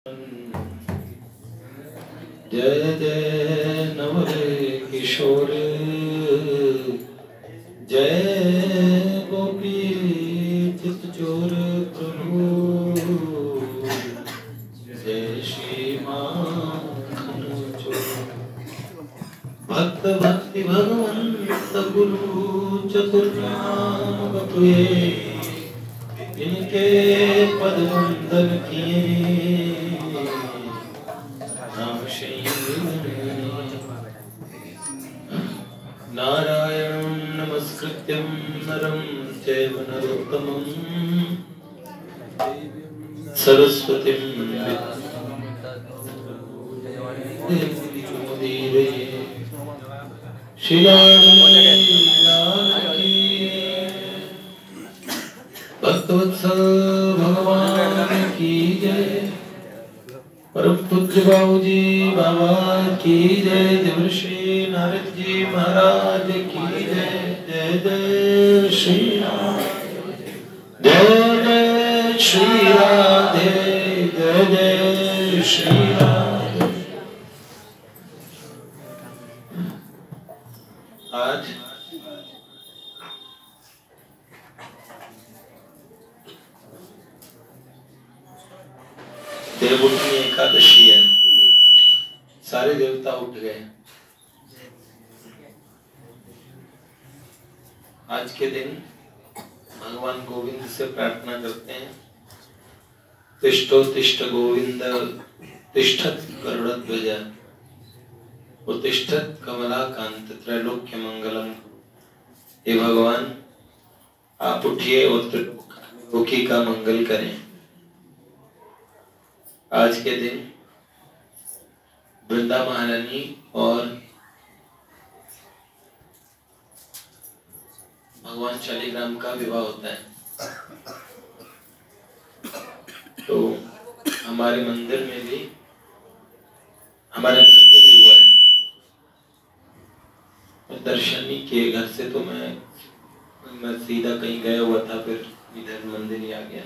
जय जय नवल किशोर, जय गोपी चित चोर प्रभु, जय श्री माखन चोर। भक्त भक्ति भगवंत गुरु चतुर्नाम बपुए, इनके पद वंदन किए नारायणं नमस्कृत्यं नरं चैव नरोत्तमं, सरस्वतीं भक्तवत्सल भगवान की जय। परम पूज्य बाबूजी बाबा की जय। देवर्षि नारद जी महाराज की जय। जय जय श्री राम, जय जय श्री राधे, जय जय श्री राधे। आज देवउठनी एकादशी है। सारे देवता उठ गए। आज के दिन भगवान गोविंद से प्रार्थना करते हैं, तिष्ठोत्तिष्ठ गोविंद तिष्ठत् गरुड़ध्वज उत्तिष्ठत् कमलाकांत त्रैलोक्य मंगलम। हे भगवान, आप उठिए और त्रिलोकी का मंगल करें। आज के दिन वृंदा महारानी और भगवान शालिग्राम का विवाह होता है। तो हमारे मंदिर में भी, हमारे घर पे भी हुआ है। और दर्शन नहीं किए घर से, तो मैं सीधा कहीं गया हुआ था, फिर इधर मंदिर ही आ गया।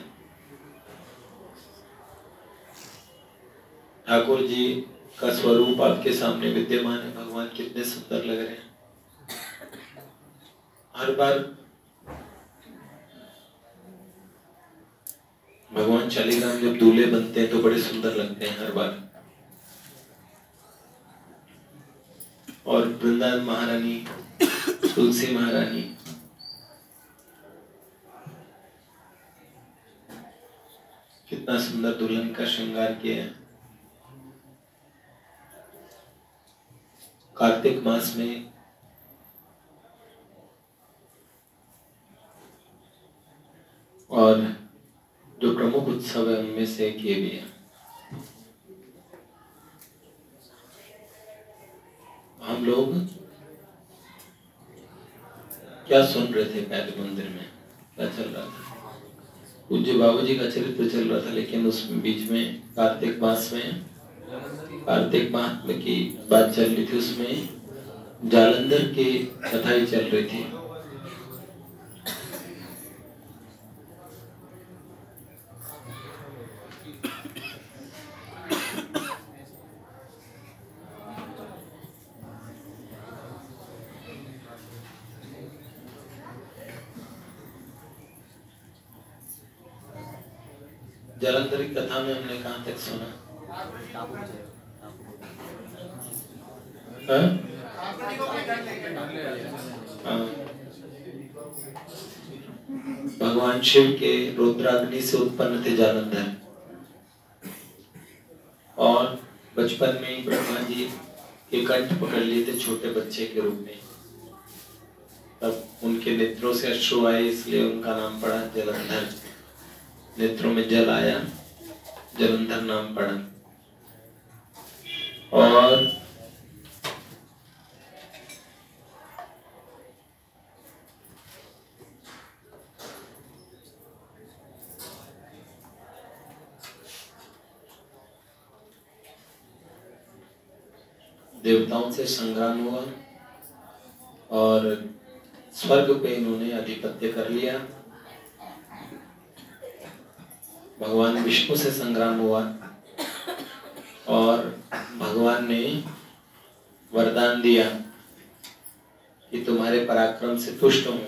ठाकुर जी का स्वरूप आपके सामने विद्यमान है। भगवान कितने सुंदर लग रहे हैं। हर बार भगवान शालिग्राम जब दूल्हे बनते हैं तो बड़े सुंदर लगते हैं हर बार। और वृंदावन महारानी, तुलसी महारानी, कितना सुंदर दुल्हन का श्रृंगार किया है। कार्तिक मास में और जो प्रमुख उत्सव है उनमें से एक ये भी है। हम लोग क्या सुन रहे थे पहले मंदिर में, क्या चल रहा था? पूज्य बाबूजी का चरित्र चल रहा था, लेकिन उस बीच में कार्तिक मास में कार्तिक महात्म्य की बात चल रही थी। उसमें जालंधर की कथाएं चल रही थी। जालंधर की कथा में हमने कहां तक सुना? भगवान शिव के रुद्राग्नि से उत्पन्न थे जालंधर, और बचपन में ही ब्रह्मा जी के कंठ पकड़ लिए थे छोटे बच्चे के रूप में। तब उनके नेत्रों से अश्रु आए, इसलिए उनका नाम पड़ा जलंधर। नेत्रों में जल आया, जलंधर नाम पड़ा। और देवताओं से संग्राम हुआ और स्वर्ग पे इन्होंने अधिपत्य कर लिया। भगवान विष्णु से संग्राम हुआ और भगवान ने वरदान दिया कि तुम्हारे पराक्रम से तुष्ट हूँ।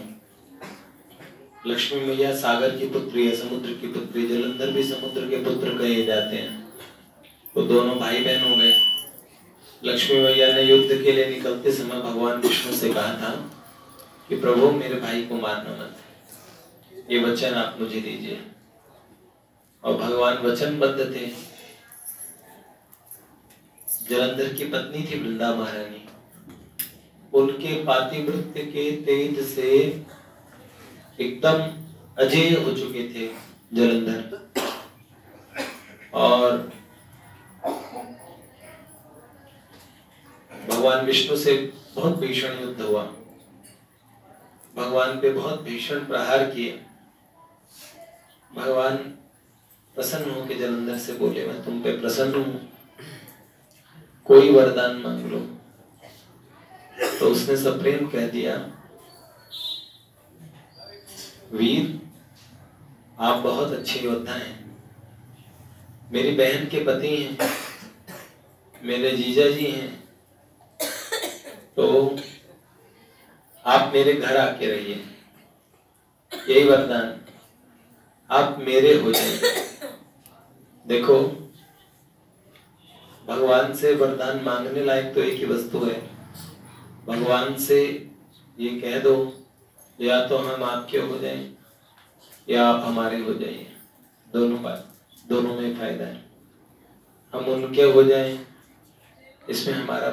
लक्ष्मी मैया सागर की पुत्री है, समुद्र की पुत्री। जलंधर भी समुद्र के पुत्र कहे जाते हैं। तो दोनों भाई बहन हो गए। लक्ष्मी मैया ने युद्ध के लिए निकलते समय भगवान विष्णु से कहा था कि प्रभु मेरे भाई को मारना मत, ये वचन आप मुझे दीजिए। और भगवान वचनबद्ध थे। जलंधर की पत्नी थी वृंदा महारानी, उनके पातिव्रत्य के तेज से एकदम अजेय हो चुके थे जलंधर। और भगवान विष्णु से बहुत भीषण युद्ध हुआ, भगवान पे बहुत भीषण प्रहार किए। भगवान प्रसन्न हो के जलंधर से बोले, मैं तुम पे प्रसन्न हूं, कोई वरदान मांग लो। तो उसने सप्रेम कह दिया, वीर आप बहुत अच्छे योद्धा हैं, मेरी बहन के पति हैं, मेरे जीजा जी हैं, तो आप मेरे घर आके रहिए, यही वरदान, आप मेरे हो जाइए। देखो भगवान से वरदान मांगने लायक तो एक ही वस्तु है, भगवान से ये कह दो या तो हम आपके हो जाएं या आप हमारे हो जाइए, दोनों में फायदा है। हम उनके हो जाएं इसमें हमारा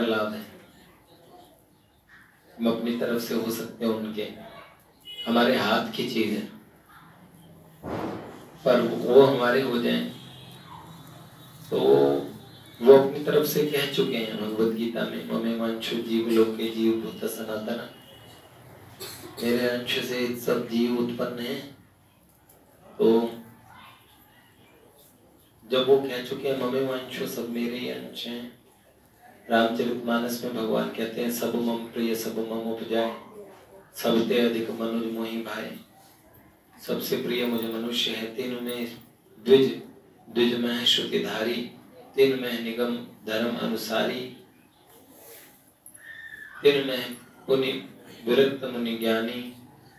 लाभ है। हम अपनी तरफ से हो सकते हैं उनके, हमारे हाथ की चीज है, पर वो हमारे हो जाएं तो वो अपनी तरफ से कह चुके हैं भगवद गीता में, ममे वांछो जीव लोके जीव भूत सनातन, मेरे अंश से सब जीव उत्पन्न है। तो जब वो कह चुके हैं ममे वांछो सब मेरे ही अंश हैं, रामचरितमानस में भगवान कहते हैं सब मम प्रिय सब मम उपजाए, सबते अधिक मनुज मोहि भाए। सबसे प्रिय मुझे मनुष्य है, तीन में द्विज में श्रुतिधारी, तीन में निगम धर्म अनुसारी, तीन में पुनि विरक्त मुनि ज्ञानी,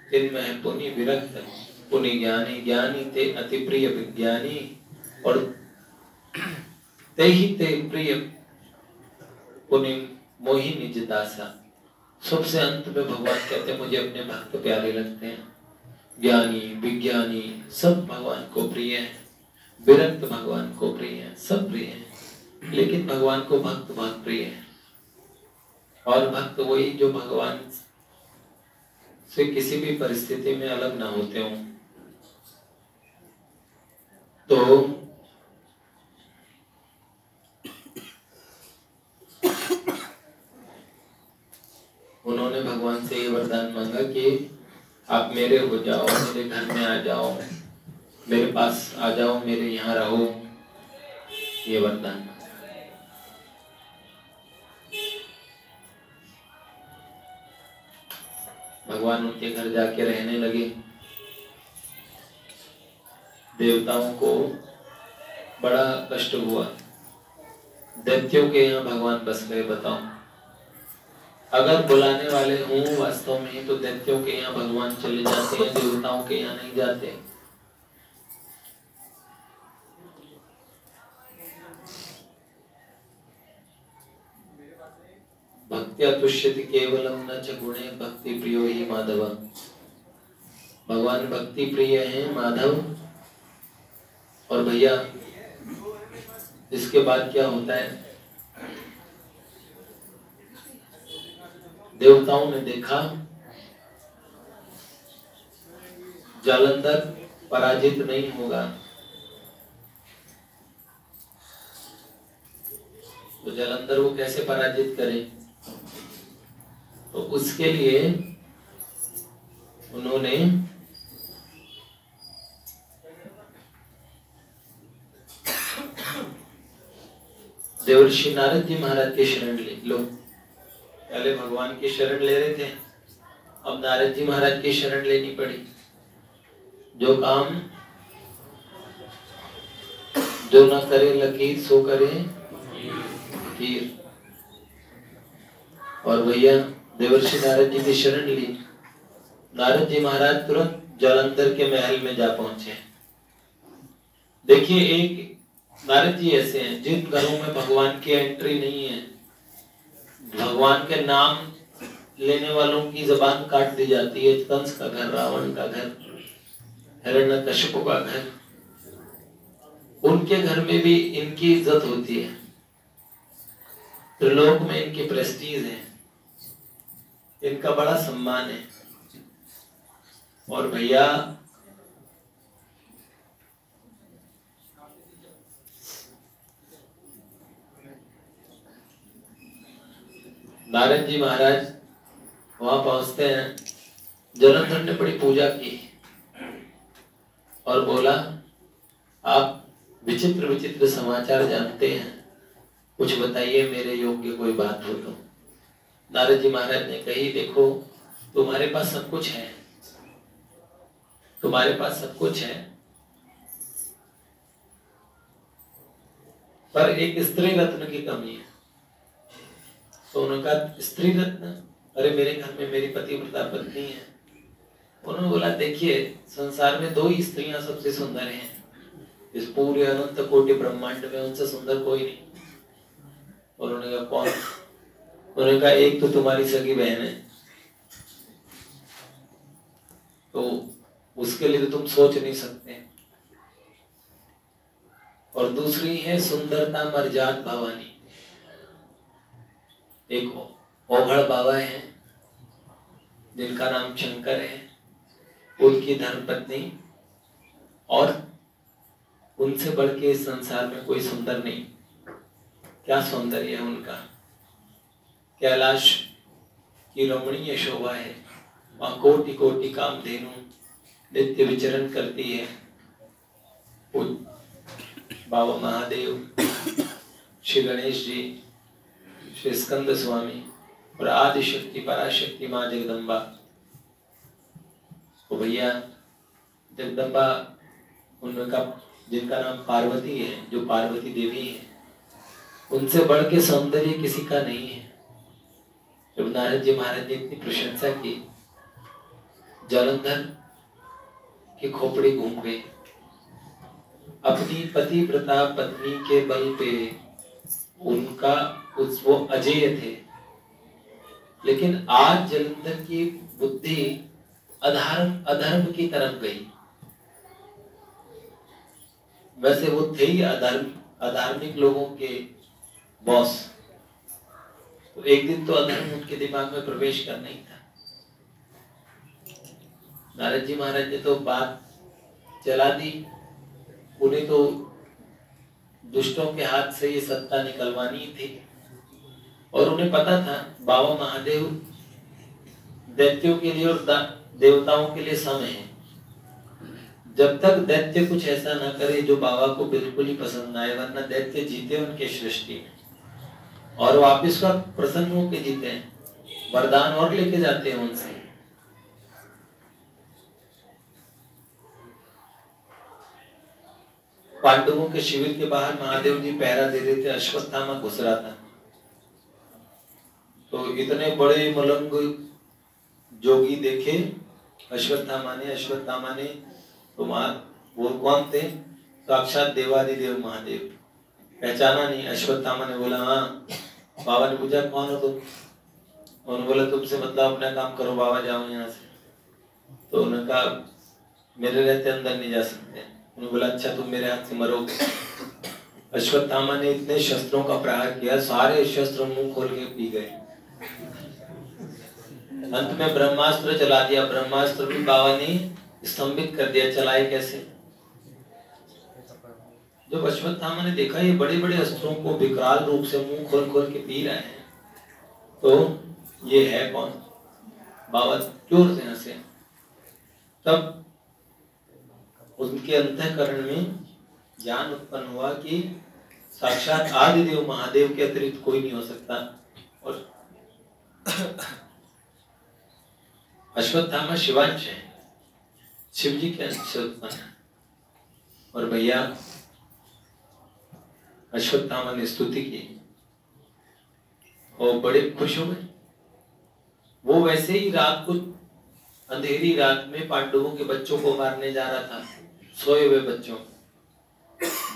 तीन में पुनि विरक्त पुनि ज्ञानी, ज्ञानी ते अति प्रिय विज्ञानी, और ते ही ते प्रिय पुनि मोहि निज दासा। सबसे अंत में भगवान कहते हैं मुझे अपने भक्त प्यारे लगते हैं, ज्ञानी विज्ञानी सब भगवान को प्रिय है, विरक्त भगवान को प्रिय है, सब प्रिय है, लेकिन भगवान को भक्त बहुत प्रिय है। और भक्त वही जो भगवान से किसी भी परिस्थिति में अलग ना होते हों। तो उन्होंने भगवान से ये वरदान मांगा कि आप मेरे हो जाओ, मेरे घर में आ जाओ, मेरे पास आ जाओ, मेरे यहाँ रहो, ये वरदान। भगवान उनके घर जाके रहने लगे। देवताओं को बड़ा कष्ट हुआ, दैत्यों के यहाँ भगवान बस गए। बताओ अगर बुलाने वाले हों वास्तव में तो दैत्यों के यहाँ भगवान चले जाते हैं, देवताओं के यहाँ नहीं जाते। भक्त्या तुष्यति केवलम न च गुणे भक्ति प्रियो ही माधव। भगवान भक्ति प्रिय है माधव। और भैया इसके बाद क्या होता है, देवताओं ने देखा जालंधर पराजित नहीं होगा, तो जालंधर को कैसे पराजित करें। तो उसके लिए उन्होंने देवर्षि नारद जी महाराज की शरण लो। पहले भगवान की शरण ले रहे थे, अब नारद जी महाराज की शरण लेनी पड़ी। जो काम जो न करे लकीर सो करे कीर। और भैया देवर्षि नारद जी की शरण ली। नारद जी महाराज तुरंत जालंधर के महल में जा पहुंचे। देखिए, एक नारद जी ऐसे हैं जिन घरों में भगवान की एंट्री नहीं है, भगवान के नाम लेने वालों की जबान काट दी जाती है। कंस का घर, रावण का घर, हिरण्यकशिपु का घर, उनके घर में भी इनकी इज्जत होती है। त्रिलोक में इनकी प्रेस्टीज है, इनका बड़ा सम्मान है। और भैया नारद जी महाराज वहां पहुंचते हैं। जलंधर ने बड़ी पूजा की और बोला, आप विचित्र विचित्र समाचार जानते हैं, कुछ बताइए, मेरे योग्य कोई बात हो तो। नारद जी महाराज ने कही, देखो तुम्हारे पास सब कुछ है, तुम्हारे पास सब कुछ है, पर एक स्त्री रत्न की कमी है। तो उन्होंने कहा, स्त्री रत्न? अरे मेरे घर में मेरी पतिव्रता पत्नी है। उन्होंने बोला, देखिए संसार में दो ही स्त्रियां सबसे सुंदर हैं इस पूरे अनंत कोटि ब्रह्मांड में, उनसे सुंदर कोई नहीं। उन्होंने कहा, कौन? उन्होंने कहा, एक तो तुम्हारी सगी बहन है, तो उसके लिए तो तुम सोच नहीं सकते, और दूसरी है सुंदरता मर्जाद भवानी। एक ओघड़ बाबा है जिनका नाम शंकर है, उनकी धर्मपत्नी, और उनसे बढ़ के इस संसार में कोई सुंदर नहीं। क्या सौंदर्य है उनका! कैलाश की रमणीय शोभा है, वहां कोटि कोटि कामधेनु नित्य विचरण करती है। बाबा महादेव, श्री गणेश जी, श्री स्कंद स्वामी और आदि शक्ति पराशक्ति माँ जगदम्बा। तो भैया जगदम्बा उनका, जिनका नाम पार्वती है, जो पार्वती देवी है, उनसे बढ़ के सौंदर्य किसी का नहीं है। जब नारद जी महाराज ने इतनी प्रशंसा की, जालंधर की खोपड़ी घूम गई। अपनी पतिव्रता पत्नी के बल पे उनका वो अजेय थे, लेकिन आज जालंधर की बुद्धि अधर्म की तरफ गई। वैसे वो थे ही अधार्मिक लोगों के बॉस, तो एक दिन तो अधर्म उनके दिमाग में प्रवेश करना ही था। नारद जी महाराज ने तो बात चला दी, उन्हें तो दुष्टों के हाथ से ये सत्ता निकलवानी थी, और उन्हें पता था बाबा महादेव दैत्यों के लिए और देवताओं के लिए सम है। जब तक दैत्य कुछ ऐसा ना करे जो बाबा को बिल्कुल ही पसंद आए, वरना दैत्य जीते उनके सृष्टि में और वापिस का प्रसन्न होकर जीते हैं, वरदान और लेके जाते हैं उनसे। पांडवों के शिविर के बाहर महादेव जी पहरा दे रहे थे, अश्वत्थामा घुस रहा था। तो इतने बड़े मलंग जोगी देखे अश्वत्थामा ने तो वो कौन थे? साक्षात देवादिदेव महादेव। पहचाना नहीं। अश्वत्थामा ने बोला, हाँ। बाबा ने पूछा, कौन हो तुम? उन्होंने बोला, तुमसे मतलब अपना काम करो, बाबा जाओ यहाँ से। तो उन्होंने कहा, मेरे रहते अंदर नहीं जा सकते। उन्होंने बोला, अच्छा तुम मेरे हाथ से मरोगे। अश्वत्थामा ने इतने शस्त्रों का प्रहार किया, सारे शस्त्र मुंह खोल के पी गए। अंत में ब्रह्मास्त्र चला दिया, ब्रह्मास्त्र भी बाबा ने स्तंभित कर दिया। चलाए कैसे? जब अश्वत्थामा ने देखा ये बड़े बड़े अस्त्रों को विकराल रूप से मुंह खोल खोल के पी रहे हैं, तो ये है कौन? बाबा जोर से हंसे। तब उनके अंतःकरण में ज्ञान उत्पन्न हुआ कि साक्षात आदिदेव महादेव के अतिरिक्त कोई नहीं हो सकता। और अश्वत्थामा शिवांश है, शिव जी के अंश से उत्पन्न है। और भैया अश्वत्थामा ने स्तुति की और बड़े खुश हो गए। वो वैसे ही रात को अंधेरी रात में पांडवों के बच्चों को मारने जा रहा था, सोए हुए बच्चों।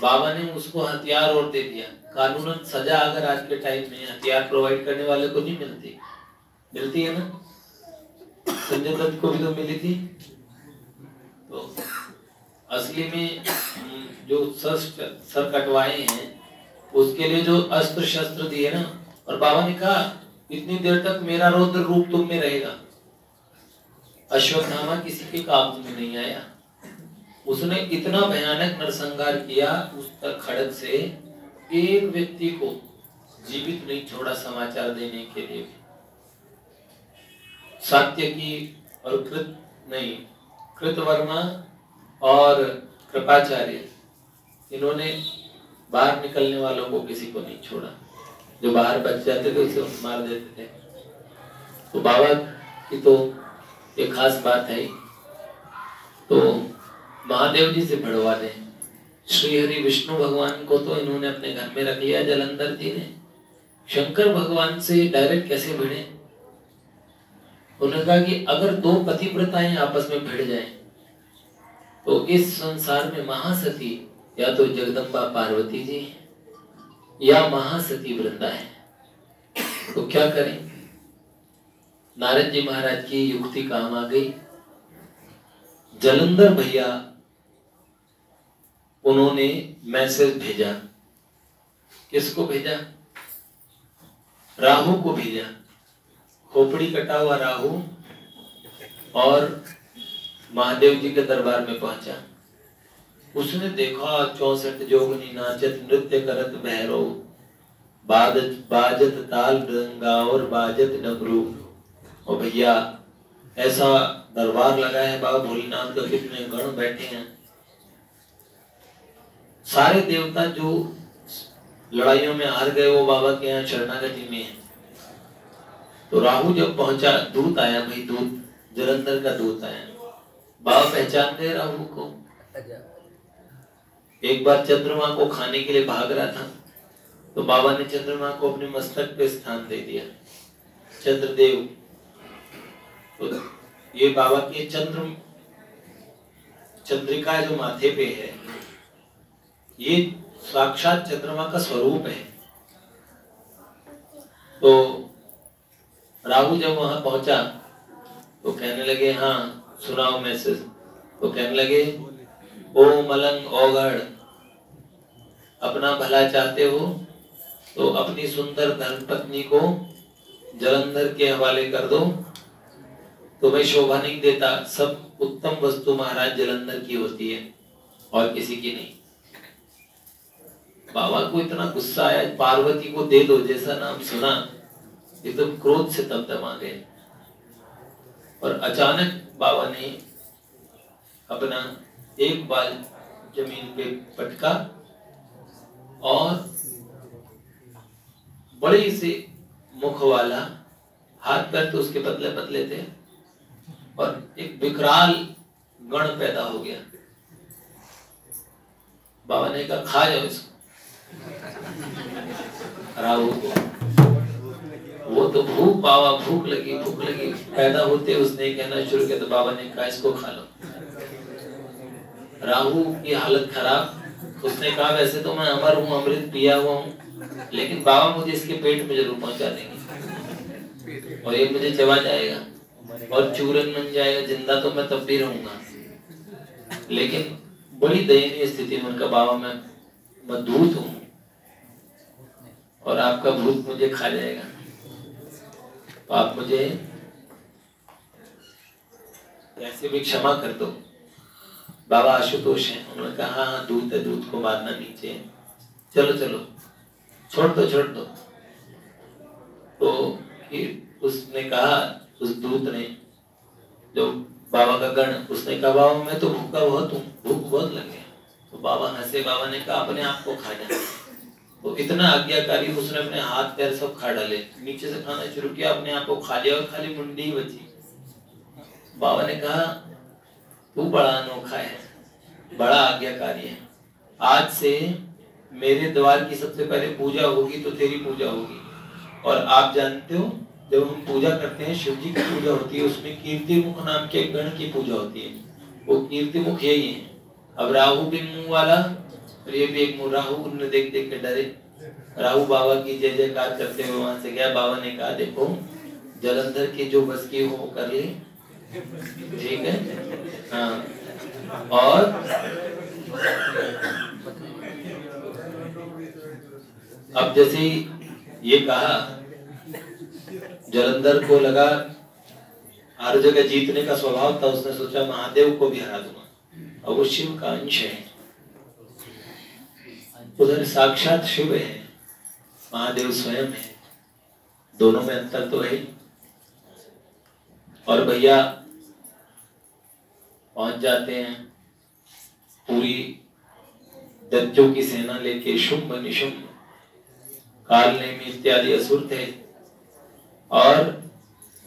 बाबा ने उसको हथियार और दे दिया। कानूनन सजा अगर आज के टाइम में हथियार प्रोवाइड करने वाले को नहीं मिलती, मिलती है ना, संजय दत्त को भी तो मिली थी। तो असली में जो सर कटवाए हैं उसके लिए जो अस्त्र शस्त्र दिए ना, और बाबा ने कहा इतनी देर तक मेरा रौद्र रूप तुम में रहेगा। अश्वत्थामा किसी के काबू में नहीं आया। उसने इतना भयानक नरसंहार किया उस खड़ग से, एक व्यक्ति को जीवित नहीं छोड़ा समाचार देने के लिए। सात्यकी और कृतवर्मा और कृपाचार्य, इन्होंने बाहर निकलने वालों को किसी को नहीं छोड़ा। जो बाहर बच जाते थे उसे मार देते थे। तो बाबा की तो एक खास बात है, तो महादेव जी से भिड़वा दें। श्री हरि विष्णु भगवान को तो इन्होंने अपने घर में रख लिया जलंधर जी ने, शंकर भगवान से डायरेक्ट कैसे भिड़े? उन्होंने कहा कि अगर दो पतिव्रताएं आपस में भिड़ जाएं तो इस संसार में महासती या तो जगदम्बा पार्वती जी या महासती वृंदा है, तो क्या करें? नारद जी महाराज की युक्ति काम आ गई। जलंधर भैया उन्होंने मैसेज भेजा। किसको भेजा? राहु को भेजा। खोपड़ी कटा हुआ राहु और महादेव जी के दरबार में पहुंचा। उसने देखा 64 जोगनी नाचत नृत्य करत भैरव, बाजत ताल मृदंगा और बाजत डमरू। और भैया ऐसा दरबार लगा है बाबा भोलेनाथ का, कितने गण बैठे हैं, सारे देवता जो लड़ाइयों में हार गए वो बाबा के यहाँ शरणागति में है। तो राहु जब पहुंचा, दूत आया भाई, दूत जलंधर का दूत आया। बाबा पहचान गए राहु को। एक बार चंद्रमा को खाने के लिए भाग रहा था, तो बाबा ने चंद्रमा को अपने मस्तक पे स्थान दे दिया, चंद्रदेव। तो ये बाबा के चंद्रिका जो माथे पे है, ये साक्षात चंद्रमा का स्वरूप है। तो राहु जब वहां पहुंचा तो कहने लगे हाँ सुनाओ मैसेज। तो कहने लगे ओ मलंग ओगढ़, अपना भला चाहते हो तो अपनी सुंदर धर्मपत्नी को जलंधर के हवाले कर दो, तुम्हें शोभा नहीं देता। सब उत्तम वस्तु महाराज जलंधर की होती है और किसी की नहीं। बाबा को इतना गुस्सा आया, पार्वती को दे दो जैसा नाम सुना, ये तो क्रोध से तमतमा गए। और अचानक बाबा ने अपना एक बाल जमीन पे पटका और बड़े से मुख वाला, हाथ पैर तो उसके पतले पतले थे, और एक विकराल गण पैदा हो गया। बाबा ने कहा खा जाओ इसको, राहु को। वो तो बाबा भूख लगी पैदा होते उसने कहना शुरू किया, तो बाबा ने कहा इसको खा लो। राहु की हालत खराब। उसने कहा वैसे तो मैं अमर हूँ, अमृत पिया हुआ हूँ, लेकिन बाबा मुझे इसके पेट में जरूर पहुंचा देंगे और ये मुझे चबा जाएगा और चूरन बन जाएगा, जिंदा तो मैं तब भी रहूंगा। लेकिन बड़ी दयनीय स्थिति में उनका, बाबा मैं दूत हूँ और आपका भूत मुझे खा जाएगा, तो आप मुझे ऐसे भी क्षमा कर दो। बाबा आशुतोष हैं, उन्होंने कहा हाँ दूत है, दूत को मारना नीचे, चलो चलो छोड़ दो। तो उसने कहा, उस दूत ने, जो बाबा का गण, उसने कहा बाबा मैं तो भूखा बहुत हूँ, भूख बहुत लगे। तो बाबा हंसे। बाबा ने कहा अपने आप को खा जाए। तो इतना आज्ञाकारी, उसने अपने हाथ पैर सब खा डाले, नीचे से खाना शुरू किया, अपने आप को खा लिया और खाली मुंडी बची। बाबा ने कहा तू बड़ा अनोखा है, बड़ा आज्ञाकारी है, आज से मेरे द्वार की सबसे पहले पूजा होगी तो तेरी पूजा होगी। और आप जानते हो जब हम पूजा करते हैं, शिव जी की पूजा होती है, उसमें कीर्तिमुख नाम के गण की पूजा होती है। वो कीर्तिमुख यही है। अब राहु भी मुंह वाला, और ये भी एक मुंह, राहु उन्हें देख देख के डरे। राहु बाबा की जय जयकार करते हुए वहां से गया। बाबा ने कहा देखो जलंधर की जो बस की हो कर ले, ठीक है। हाँ, और अब जैसे ये कहा, जलंधर को लगा हर जगह जीतने का स्वभाव था, उसने सोचा महादेव को भी हरा दूंगा। अब वो शिव का अंश है, उधर साक्षात शिव है, महादेव स्वयं है, दोनों में अंतर तो है। और भैया पहुंच जाते हैं, पूरी दैत्यों की सेना लेके शुंभ निशुंभ कालनेमी इत्यादि असुर थे और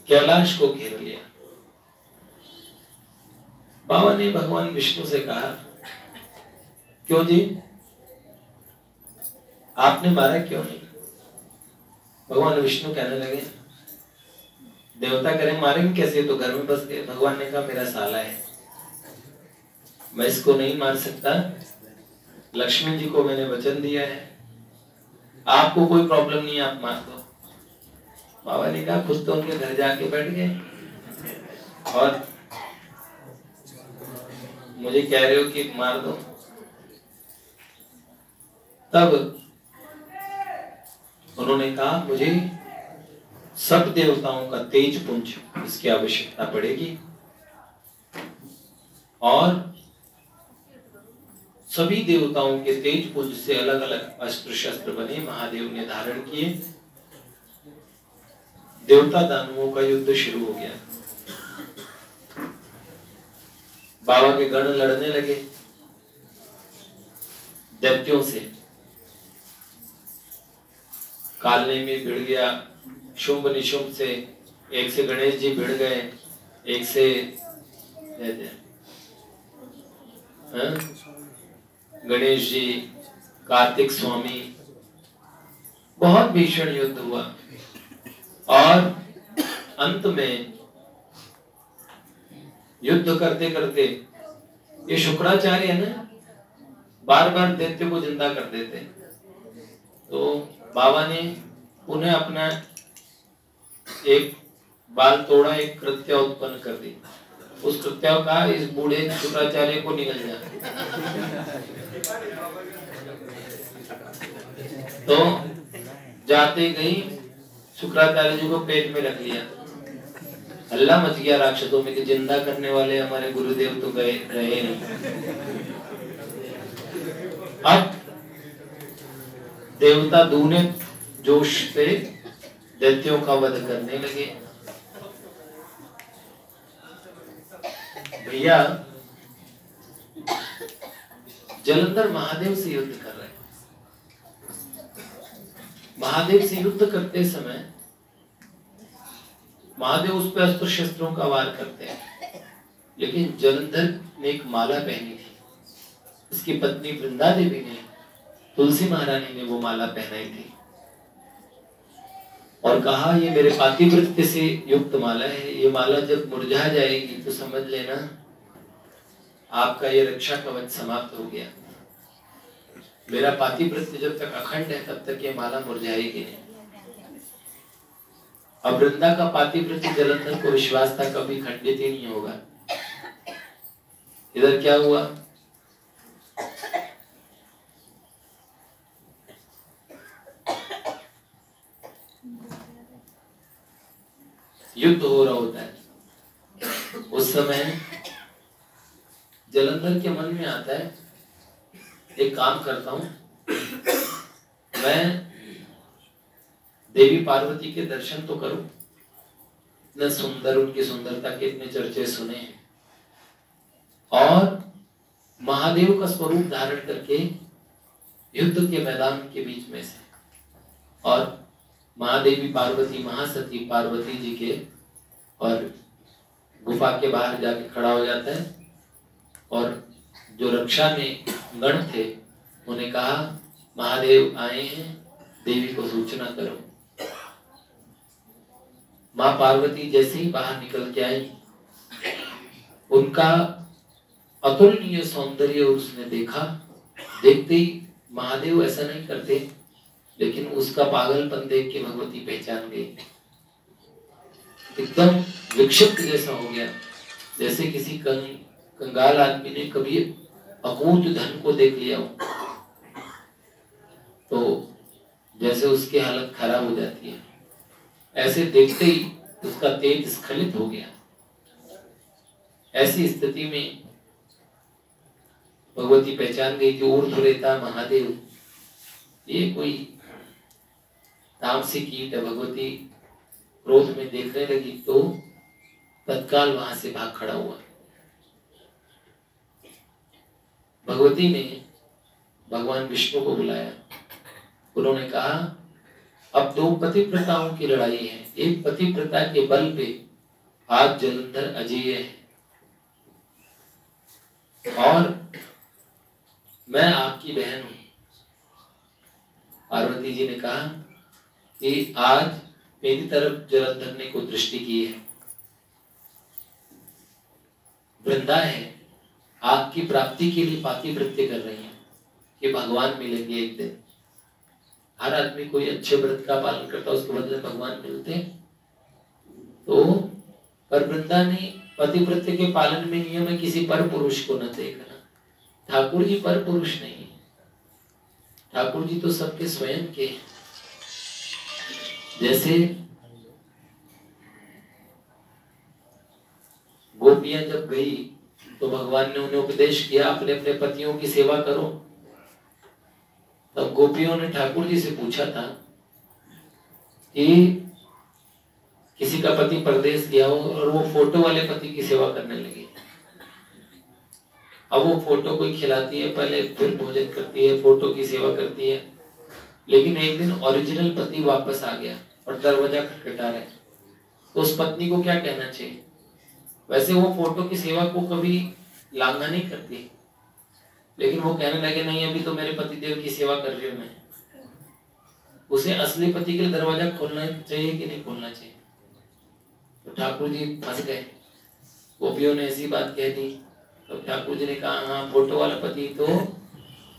कैलाश को घेर लिया। बाबा ने भगवान विष्णु से कहा क्यों जी, आपने मारा क्यों नहीं? भगवान विष्णु कहने लगे देवता करें मारेंगे कैसे, तो घर में बस गए। भगवान ने कहा मेरा साला है, मैं इसको नहीं मार सकता। लक्ष्मी जी को मैंने वचन दिया है, आपको कोई प्रॉब्लम नहीं, आप मार दो। बाबा ने कहा खुद तो उनके घर जाके बैठ गए और मुझे कह रहे हो कि मार दो। तब उन्होंने कहा मुझे सब देवताओं का तेज पुंज इसकी आवश्यकता पड़ेगी और सभी देवताओं के तेज पुंज से अलग अलग अस्त्र शस्त्र बने, महादेव ने धारण किए। देवता दानवों का युद्ध शुरू हो गया। बाबा के गण लड़ने लगे दैत्यों से। कालने में भिड़ गया शुंभ निशुंभ से, एक से गणेश जी भिड़ गए, एक से गणेश जी, कार्तिक स्वामी। बहुत भीषण युद्ध हुआ और अंत में युद्ध करते करते ये शुक्राचार्य है ना, बार बार दैत्य को जिंदा कर देते। तो बाबा ने उन्हें अपना एक बाल तोड़ा, एक कृत्या उत्पन्न कर दी। उस कृत्या का इस बूढ़े शुक्राचार्य को निकल जा। तो जाते गई शुक्राचार्य जी को पेट में रख लिया। हल्ला मच गया राक्षसों में कि जिंदा करने वाले हमारे गुरुदेव तो गए रहे नहीं। अब देवता दूने जोश से दैत्यों का वध करने लगे। भैया जलंधर महादेव से युद्ध कर रहे हैं। महादेव से युद्ध करते समय महादेव उस पर अस्त्र शस्त्रों का वार करते हैं, लेकिन जलंधर ने एक माला पहनी थी। उसकी पत्नी वृंदा देवी ने, तुलसी महारानी ने वो माला पहनाई थी और कहा ये मेरे पातिव्रत्य से युक्त माला है, ये माला जब मुरझा जाएगी तो समझ लेना आपका ये रक्षा कवच समाप्त हो गया। मेरा पातिव्रत्य जब तक अखंड है तब तक ये माला मुरझाएगी नहीं। अब वृंदा का पातिव्रत्य जलंधर को विश्वास था कभी खंडित ही नहीं होगा। इधर क्या हुआ, युद्ध हो रहा होता है। उस समय जलंधर के मन में आता है एक काम करता हूं, मैं देवी पार्वती के दर्शन तो करूं। इतने सुंदर, उनकी सुंदरता के इतने चर्चे सुने और महादेव का स्वरूप धारण करके युद्ध के मैदान के बीच में से, और महादेवी पार्वती, महासती पार्वती जी के और गुफा के बाहर जाके खड़ा हो जाता है और जो रक्षा में गण थे उन्हें कहा महादेव आए हैं, देवी को सूचना करो। माँ पार्वती जैसे ही बाहर निकल के आई, उनका अतुलनीय सौंदर्य उसने देखा। देखते ही महादेव ऐसा नहीं करते, लेकिन उसका पागलपन देख के भगवती पहचान गई। एकदम विक्षिप्त जैसा हो गया, जैसे किसी कंगाल आदमी ने कभी अकूत धन को देख लिया हो, तो जैसे उसकी हालत खराब हो जाती है, ऐसे देखते ही उसका तेज स्खलित हो गया। ऐसी स्थिति में भगवती पहचान गई कि ऊर्ध्वरेता महादेव, ये कोई तामसी कीट है। भगवती क्रोध में देखने लगी तो तत्काल वहां से भाग खड़ा हुआ। भगवती ने भगवान विष्णु को बुलाया। उन्होंने कहा, अब दो पतिव्रताओं की लड़ाई है। एक पतिव्रता के बल पे आज जलंधर अजेय है, और मैं आपकी बहन हूं। पार्वती जी ने कहा कि आज मेरी तरफ जलंधर ने को दृष्टि की है, वृंदा है, आपकी प्राप्ति के लिए पातिव्रत्य कर रही है कि भगवान मिलेंगे एक दिन। हर आदमी कोई अच्छे व्रत का पालन करता है, उसके बदले भगवान मिलते हैं। तो पर वृंदा ने पतिव्रत्य के पालन में नियम है किसी पर पुरुष को न देखना। ठाकुर जी पर पुरुष नहीं है, ठाकुर जी तो सबके स्वयं के। जैसे गोपियां जब गई तो भगवान ने उन्हें उपदेश किया, अपने अपने पतियों की सेवा करो। तब गोपियों ने ठाकुर जी से पूछा था कि किसी का पति परदेश गया हो और वो फोटो वाले पति की सेवा करने लगी। अब वो फोटो कोई खिलाती है, पहले फिर भोजन करती है, फोटो की सेवा करती है। लेकिन एक दिन ओरिजिनल पति वापस आ गया और दरवाजा खटखटा रहा है, तो उस पत्नी को क्या कहना चाहिए? वैसे वो फोटो की सेवा को कभी लांघा नहीं करती, लेकिन वो कहने लगे, नहीं अभी तो मेरे पतिदेव की सेवा कर रही हूं मैं। उसे असली पति के लिए दरवाजा खोलना चाहिए कि नहीं खोलना चाहिए? तो ठाकुर जी फंस गए। गोपियों ने ऐसी बात कह दी, तो ठाकुर जी ने कहा, हाँ फोटो वाला पति तो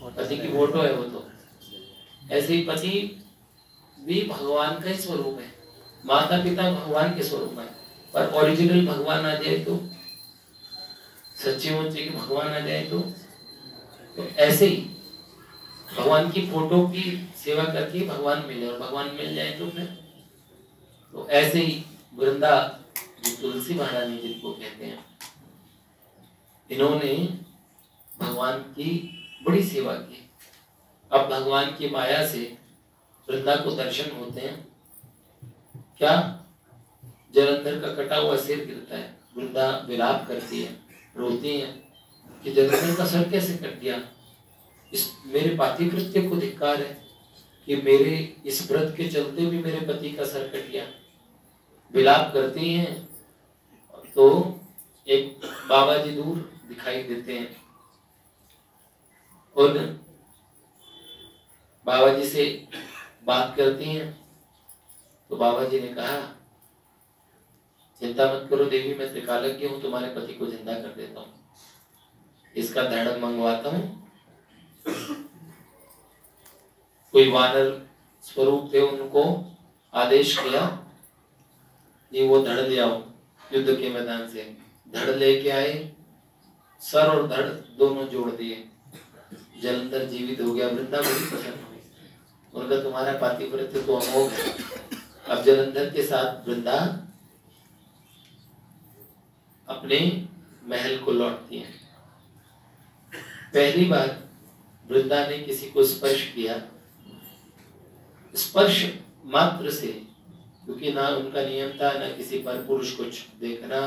पति की फोटो है, वो तो ऐसे ही पति भी भगवान का ही स्वरूप है। माता पिता भगवान के स्वरूप है, पर ओरिजिनल भगवान आ जाए तो, सच्चे मुच्चे के भगवान आ जाए तो ऐसे ही भगवान की फोटो की सेवा करके भगवान मिले, और भगवान मिल जाए तो फिर तो ऐसे ही वृंदा जो तुलसी महारानी जिनको कहते हैं, इन्होंने भगवान की बड़ी सेवा की। अब भगवान की माया से वृंदा को दर्शन होते हैं। क्या? जलंधर का कटा हुआ सिर गिरता है, वृंदा विलाप करती है, रोती है कि जलंधर का सर कैसे कट गया, इस मेरे पातिव्रत्य को धिक्कार है कि मेरे इस व्रत के चलते भी मेरे पति का सर कट गया। विलाप करती हैं तो एक बाबा जी दूर दिखाई देते हैं, और बाबा जी से बात करती हैं। तो बाबा जी ने कहा, चिंता मत करो देवी, मैं त्रिकालज्ञ हूं, तुम्हारे पति को जिंदा कर देता हूं, इसका धड़ मंगवाता हूं। कोई वानर स्वरूप थे, उनको आदेश किया कि वो धड़ ले आओ युद्ध के मैदान से। धड़ लेके आए, सर और धड़ दोनों जोड़ दिए, जलंधर जीवित हो गया। वृंदा बड़ी प्रसन्न हुई, उनका तुम्हारा पातिव्रत्य तो अमोघ है। अब जलंधर के साथ वृंदा अपने महल को लौटती है। पहली बार वृंदा ने किसी को स्पर्श किया, स्पर्श मात्र से, क्योंकि ना उनका नियम था ना किसी पर पुरुष को देखना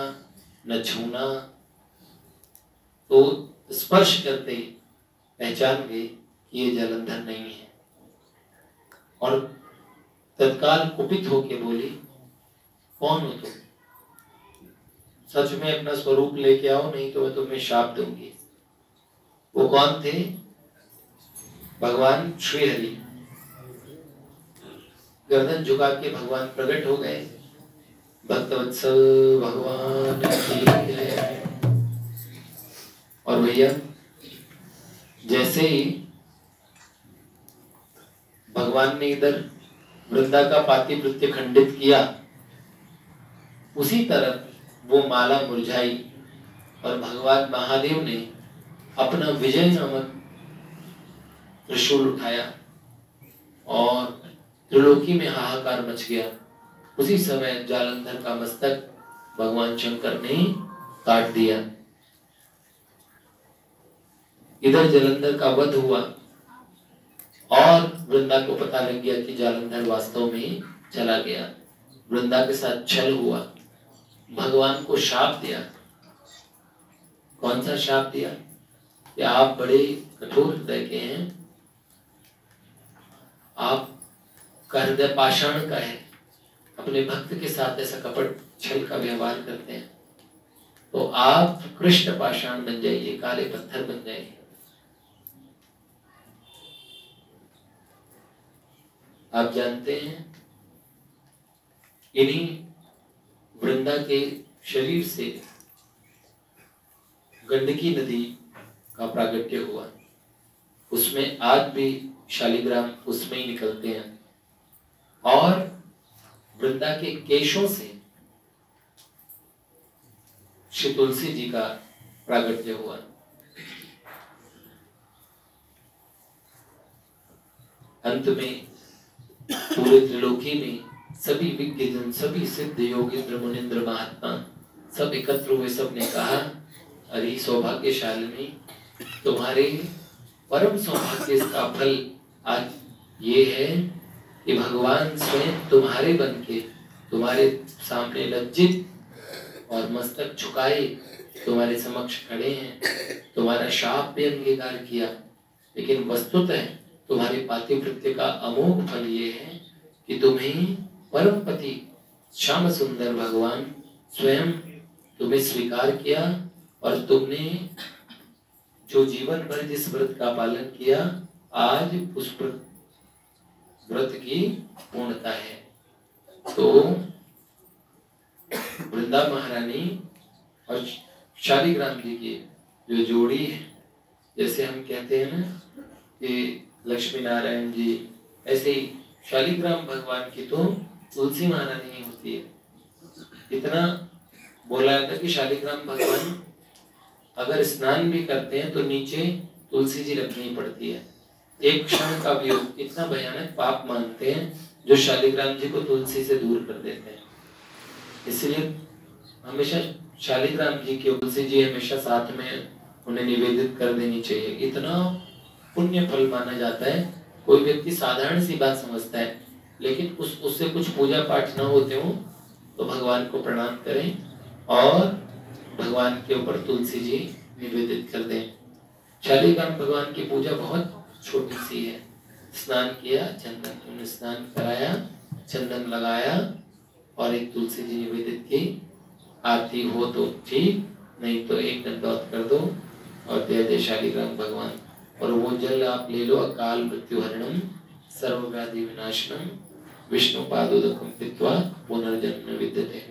न छूना, तो स्पर्श करते ही पहचान गए कि ये जलंधर नहीं है, और तत्काल कुपित होके बोली, कौन हो तुम? सच में अपना स्वरूप लेके आओ, नहीं तो मैं तुम्हें शाप दूंगी। वो कौन थे? भगवान श्री हरि गर्दन झुका के भगवान प्रकट हो गए। भक्तवत्सल भगवान की जय। और भैया जैसे ही भगवान ने इधर वृंदा का पातिव्रत्य खंडित किया, उसी तरह वो माला मुरझाई और भगवान महादेव ने अपना विजय नामक त्रिशूल उठाया और त्रिलोकी में हाहाकार मच गया। उसी समय जालंधर का मस्तक भगवान शंकर ने काट दिया। इधर जालंधर का वध हुआ और वृंदा को पता लग गया कि जालंधर वास्तव में चला गया। वृंदा के साथ छल हुआ, भगवान को शाप दिया। कौन सा शाप दिया? कि आप बड़े कठोर हृदय के हैं, आपका हृदय पाषाण का है, अपने भक्त के साथ ऐसा कपट छल का व्यवहार करते हैं, तो आप कृष्ण पाषाण बन जाइए, काले पत्थर बन जाइए। आप जानते हैं इन्हीं वृंदा के शरीर से गंडकी नदी का प्रागट्य हुआ। उसमें आज भी शालिग्राम उसमें ही निकलते हैं और वृंदा के केशों से श्री तुलसी जी का प्रागट्य हुआ। अंत में पूरे त्रिलोकी में सभी विज्ञजन, सभी सिद्ध योगींद्र मुनिंद्र महात्मा सब एकत्र हुए। सब ने कहा, अरे सौभाग्यशालिनी, तुम्हारे परम सौभाग्य का फल आज ये है कि भगवान स्वयं तुम्हारे बन के तुम्हारे सामने लज्जित और मस्तक झुकाए तुम्हारे समक्ष खड़े हैं। तुम्हारा शाप भी अंगीकार किया, लेकिन वस्तुतः तुम्हारे पातिव्रत्य का अमोघ फल ये है कि तुम्हें परम पति श्याम सुंदर भगवान स्वयं तुम्हें स्वीकार किया और तुमने जो जीवन भर जिस व्रत का पालन किया, आज उस व्रत की पूर्णता है। तो वृंदा महारानी और शालिग्राम जी की जो जोड़ी है, जैसे हम कहते हैं ना कि लक्ष्मी नारायण जी, ऐसे ही शालिग्राम भगवान की तो तुलसी महारानी ही होती है। इतना बोला था कि शालिग्राम भगवान अगर स्नान भी करते हैं तो नीचे तुलसी जी रखनी पड़ती है। एक क्षण का भी इतना भयानक पाप मानते हैं जो शालिग्राम जी को तुलसी से दूर कर देते हैं। इसलिए हमेशा शालिग्राम जी की तुलसी जी हमेशा साथ में उन्हें निवेदित कर देनी चाहिए। इतना पुण्य फल माना जाता है। कोई व्यक्ति साधारण सी बात समझता है, लेकिन उससे कुछ पूजा पाठ न होते हो तो भगवान को प्रणाम करें और भगवान के ऊपर तुलसी जी निवेदित कर दें। शालिग्राम भगवान की पूजा बहुत छोटी सी है। स्नान किया, चंदन स्नान कराया, चंदन लगाया और एक तुलसी जी निवेदित की। आरती हो तो ठीक, नहीं तो एक दंडवत कर दो और दे दे शालिग्राम भगवान। और वो जल आप ले लो, अकाल मृत्यु हरणम सर्वव्याधि विनाशनम विष्णु पादोदकम पीत्वा पुनर्जन्म विद्यते।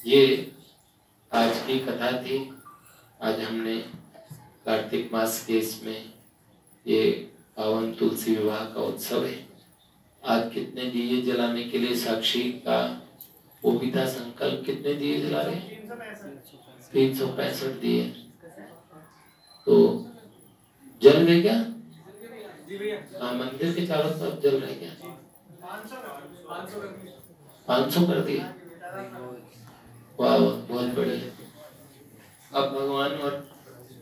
ये आज की कथा थी। आज हमने कार्तिक मास के इसमें ये पावन तुलसी विवाह का उत्सव है। आज कितने दिए जलाने के लिए साक्षी का वो भी था संकल्प। कितने दिए जला रहे हैं? 365 दिए। तो जल गए क्या? हाँ, मंदिर के चारों तरफ जल रहे क्या? 500 कर दिए। वाह, बहुत बढ़िया। अब भगवान और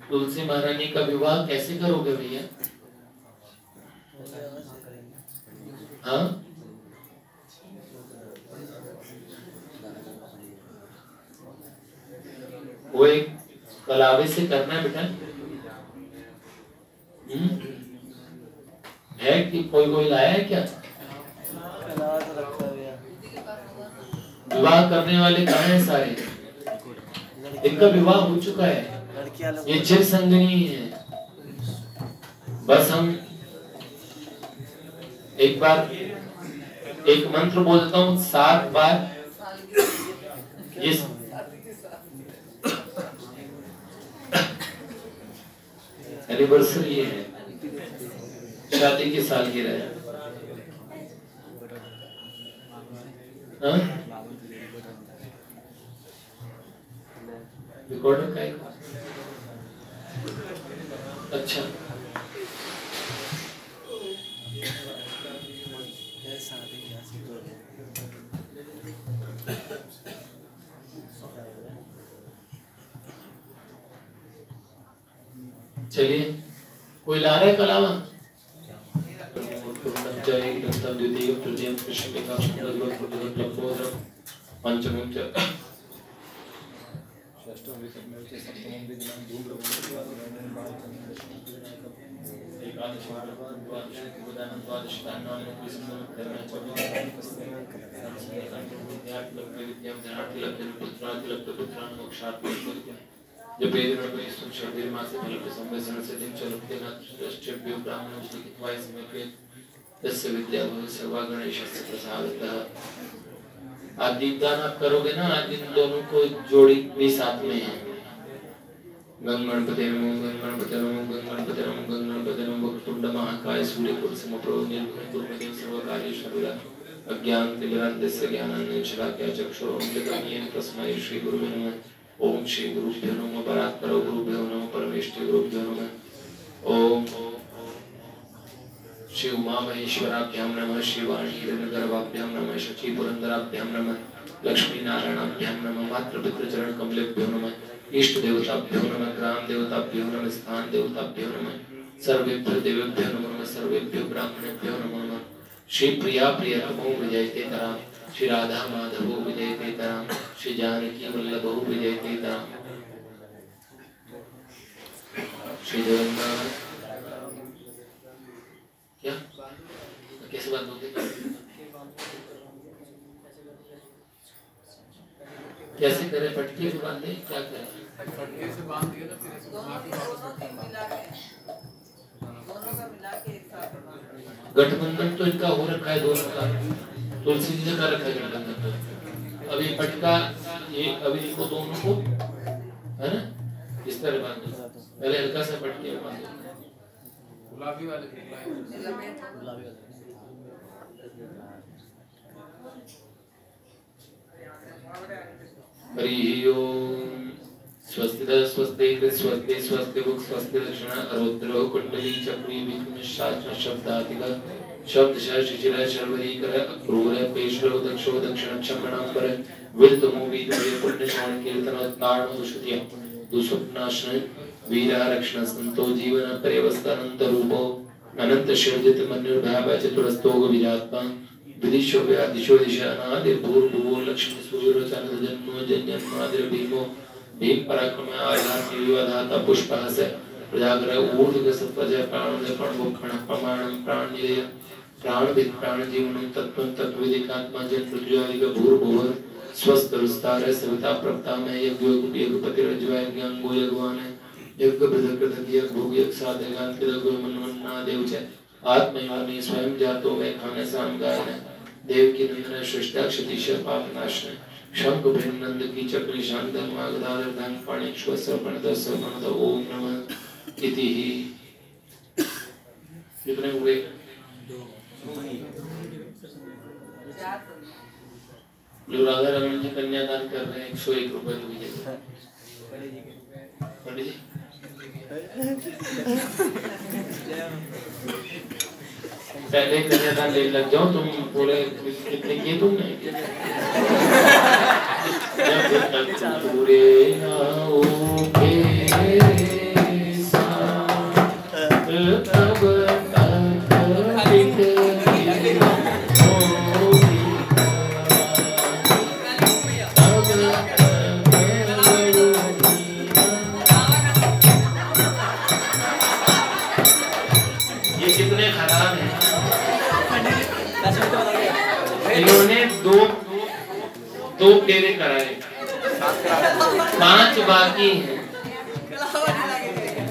तुलसी महारानी का विवाह कैसे करोगे भैया? हाँ, वो एक कलावे से करना है बेटा। है कि कोई लाया है क्या? विवाह करने वाले कहाँ हैं सारे? इनका विवाह हो चुका है। ये चिर संगनी है। बस हम एक बार एक मंत्र बोलता हूँ 7 बार इस एनिवर्सरी है, शादी की सालगिरह है। रिकॉर्डर का है? अच्छा चलिए, कोई ला रहा है कलावा? जब आज दीपदान आप करोगे ना, आज इन दोनों को जोड़ी भी साथ में है। गं गणपते नमो, गं गणपते नमो, गं गणपते नमो, गं गणपते नमो। वक्रतुंड महाकाय सूर्यकोटि समप्रभ निर्विघ्नं कुरु मे देव सर्वकार्येषु सर्वदा। अज्ञानतिमिरान्धस्य ज्ञानाञ्जनं शलाकया चक्षुरुन्मिलितं येन तस्मै श्री गुरुवे नमः। ओम श्री गुरुभ्यो नमः। परात्परो गुरुभ्यो नमः। परमेष्टि गुरुभ्यो नमः। ओम श्री उमा महेश्वराभ्यां नमः। शिवाणी हिरण्यगर्भाभ्यां नमः। शची पुरंदराभ्यां नमः। लक्ष्मी नारायणाभ्यां नमः। मातृपितृ चरण कमलेभ्यो नमः। इष्ट देवताभ्यो नमः। ग्राम देवताभ्यो नमः। स्थान देवताभ्यो नमः। सर्वेभ्यो देवेभ्यो नमः। सर्वेभ्यो ब्राह्मणेभ्यो नमः। श्री प्रिया प्रियतमो विजयते तराम। श्री राधा माधवो विजयते तराम। श्री जानकी वल्लभो विजयते तराम। श्री जगन्नाथ क्या कैसे बात होती है? कैसे करें? पटकी से बांधे? क्या करें? पटकी से बांध दिया ना, फिर इसको घुमा के वापस मिला के एक साथ। गठबंधन तो इनका हो रखा है दोनों का, तुलसी जी ने कर रखा है गठबंधन। तो अभी पटका ये अभी इनको दोनों को है ना इस तरह बांध दो। पहले हल्का सा पटके बांध दो। गुलाबी वाले हरि ओम। स्वस्ति स्वस्ति स्वस्ति स्वस्ति बुक स्वस्ति दक्षिणा रुद्रो कुंडली चक्री विघ्न शास्त्र शब्दातिका शब्द शिशिर शर्वरी कर अक्रूर पेशरो दक्षो दक्षिण क्षमणांबर विद्तमो वीर्य पुण्य श्रवण कीर्तन तारण दुष्टिय दुस्वप्नाशन वीरा रक्षण संतो जीवन पर्यवस्थानंत रूपो अनंत शिवजित मन्युर्भय चतुरस्तोग विरात्मा विदिशो व्यादिशो दिशानादि भूर्भुवो लक्ष्मी सूर्य चंद्र जन्मो जन्मादि भीमो भीम पराक्रम आधाति विवादाता पुष्पहस प्रजागर ऊर्ध्व सत्वजय प्राण प्रणवक्षण प्रमाणम प्राण निलय प्राणविद प्राण जीवनम तत्त्वं तत्त्वविदिकात्मा जन पृथ्वी भूर्भुव स्वस्थ रुस्तार सविता प्रप्ता में यज्ञोपति रज्वाय ज्ञांगो यज्ञवान यज्ञ प्रदकृत यज्ञ भोग यज्ञ साधगान किदगो मनमन्ना देवच आत्मयोनि स्वयं जातो वै खाने साम गायन देव की नंदन सृष्टा क्षतिश पापनाशन शंख भिन्नंद की चक्री शांतन मागधार धन पाणि श्वसर प्रणद सर्वनद ओम नमः इति ही। कितने हुए? लोग राधा रमन जी कन्यादान कर रहे हैं 101 रुपए दीजिए। पंडित जी पहले कन्यादान ले लग जाओ, तुम पूरे कितने किए तुमने? जब तक पूरे आओगे तब इन्होंने दो फेरे कराए, 5 बाकी हैं।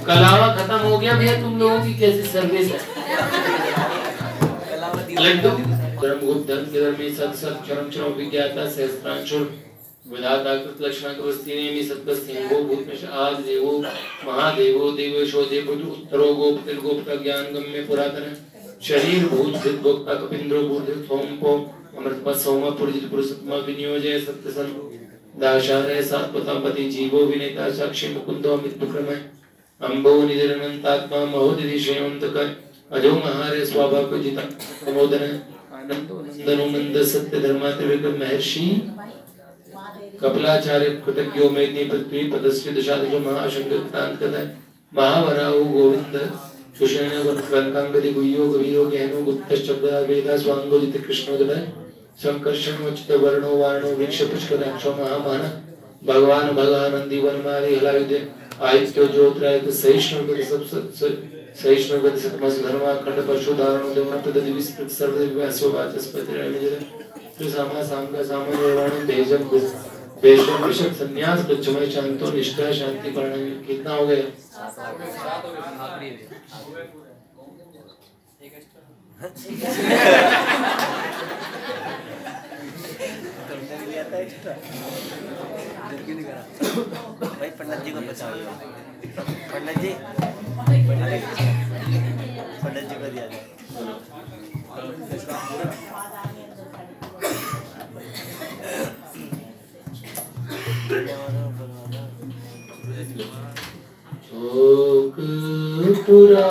कलावा खत्म हो गया भैया, तुम लोगों की कैसी सर्विस है। लड्डू धर्मगुप्त धर्म के धर्मी सत सत चरम चरम विज्ञाता सहस्त्रांशुर विधाता कृत लक्षणा कवस्ती नेमि सत्पस्थिंगो भूतमेश आद देवो महादेवो देवेशो देवुज उत्तरो गोप तिर्गोप का ज्ञान गम्य पुरातन शरीर भूत सिद्ध गोप्ता कपिंद्रो बूढ़ सोमपो अमृतपत सोमा पुरजित पुरुषोत्तमा विनियोजय सत्यसन दाशारय सात्वतापति जीवो विनेता साक्षी मुकुंदो अमित विक्रमय अंबो निधिरनंतात्मा महोदधि श्रेयंतकर अजो महारे स्वाभाविक जिता प्रमोदन आनंदो नंदनो नंद सत्य धर्मात्रिविक्रम महर्षि कपिलाचार्य कृतज्ञो मेघनी पृथ्वी पदस्वी दशादशो महाशंकरांतकतः महावराहो गोविंद सुषेण वनकांगदि गुह्यो गवीरो गहनो गुप्तश्चब्दा वेदा स्वांगो जित कृष्णोदय संकर्षण वचित वर्णो वाणो वृक्ष पुष्कराक्षो महामान भगवान भगानंदी वनमाली हलायुधे आयत्यो ज्योतिरायत सहिष्णुगत सब सहिष्णुगत सतमस धर्मा खंड परशु धारणो देवना प्रदि विस्तृत सर्वव्यासो वाचस्पति रमेजर त्रिसामा सामगा सामान्य वर्णन भेजम बेशक विषक संन्यास गच्छमय शांतो निष्ठा शांति प्राणायाम। कितना हो गया? 7 भाई पंडित जी को बताओ, पंडित जी को दिया जाए। शोक पुरा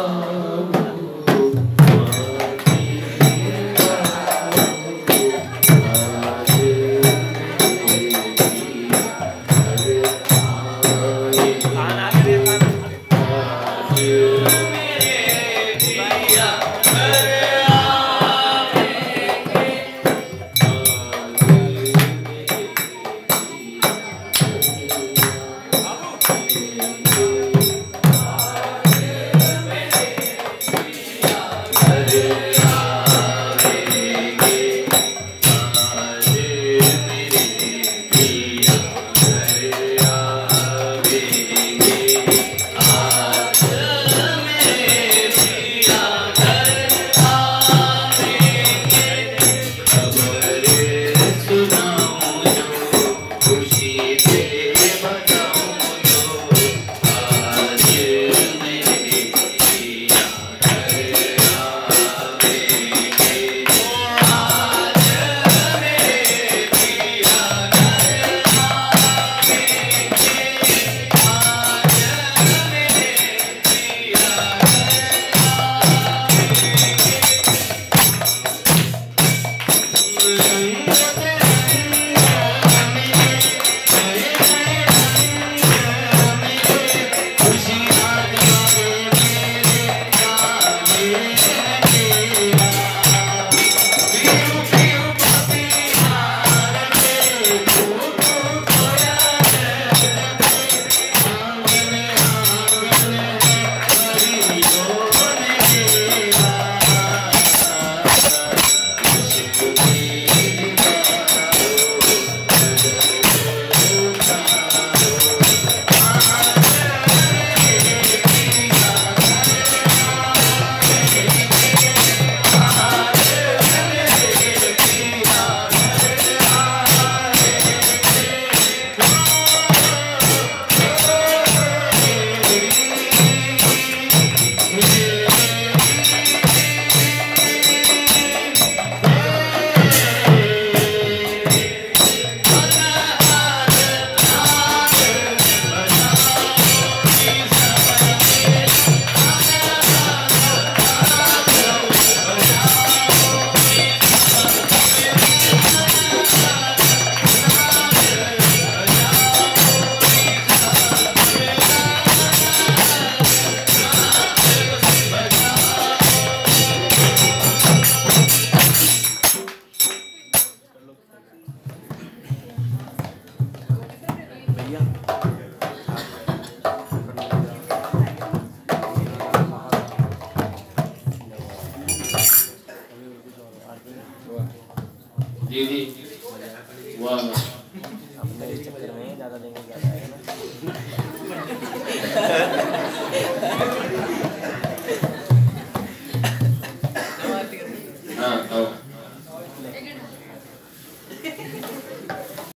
आओ।